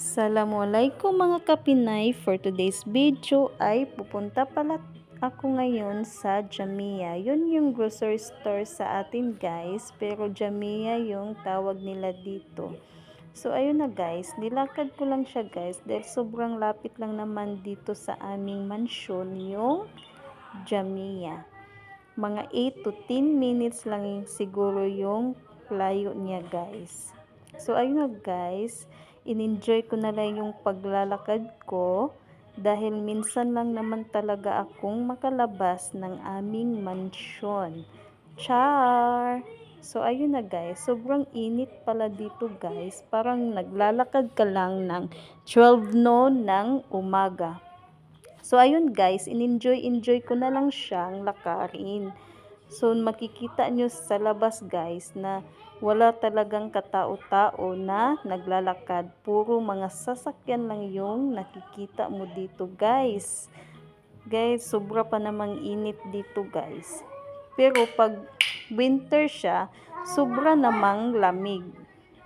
Assalamualaikum mga kapinay, for today's video ay pupunta pala ako ngayon sa Jamia. Yun yung grocery store sa atin guys, pero Jamia yung tawag nila dito. So ayun na guys, nilakad ko lang siya guys dahil sobrang lapit lang naman dito sa aming mansyon yung Jamia. Mga 8 to 10 minutes lang siguro yung layo niya guys. So ayun na guys, in-enjoy ko na lang yung paglalakad ko dahil minsan lang naman talaga akong makalabas ng aming mansyon. Char! So ayun na guys, sobrang init pala dito guys. Parang naglalakad ka lang ng 12 noon ng umaga. So ayun guys, in-enjoy ko na lang siyang lakarin. So makikita nyo sa labas guys na wala talagang katao-tao na naglalakad. Puro mga sasakyan lang yung nakikita mo dito guys. Guys, sobra pa namang init dito guys. Pero pag winter siya, sobra namang lamig.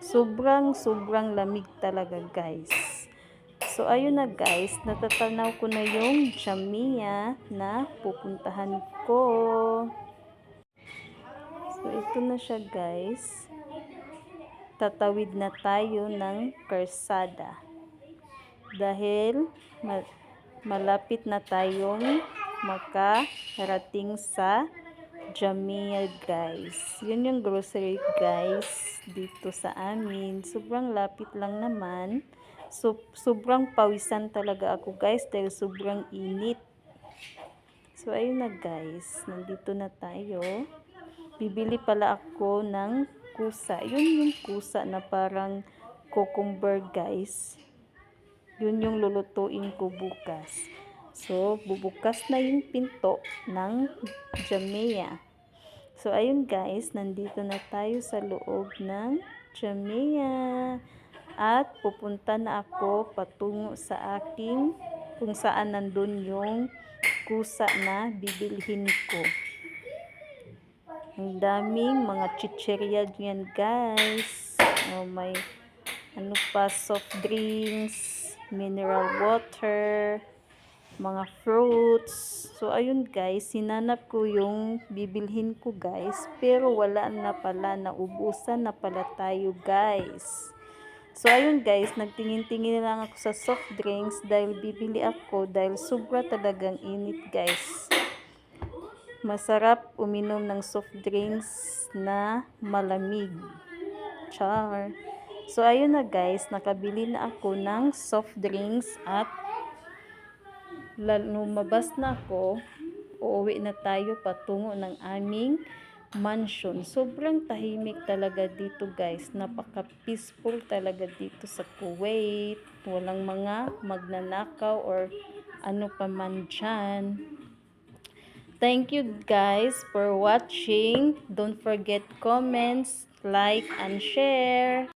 Sobrang lamig talaga guys. So ayun na guys, natatanaw ko na yung Jamia na pupuntahan ko. So ito na siya guys. Tatawid na tayo ng karsada. Dahil malapit na tayong makarating sa Jamia guys. Yun yung grocery guys dito sa amin. Sobrang lapit lang naman. So, sobrang pawisan talaga ako guys dahil sobrang init. So ayun na guys, nandito na tayo. Bibili pala ako ng kusa. Yun yung kusa na parang cucumber guys. Yun yung lulutuin ko bukas. So bubukas na yung pinto ng Jamia. So ayun guys, nandito na tayo sa loob ng Jamia. At pupunta na ako patungo sa aking kung saan nandun yung kusa na bibilhin ko. Ang daming mga chichirya dyan guys. Oh, may ano pa, soft drinks, mineral water, mga fruits. So ayun guys, sinanap ko yung bibilhin ko guys, pero wala na pala, naubusan na pala tayo guys. So ayun guys, nagtingin-tingin lang ako sa soft drinks dahil bibili ako dahil sobra talagang init guys. Masarap uminom ng soft drinks na malamig. Char. So ayun na guys, nakabili na ako ng soft drinks at lumabas na ako. Uuwi na tayo patungo ng aming mansion. Sobrang tahimik talaga dito guys. Napaka-peaceful talaga dito sa Kuwait. Walang mga magnanakaw or ano pa man dyan. Thank you guys for watching. Don't forget comments, like, and share.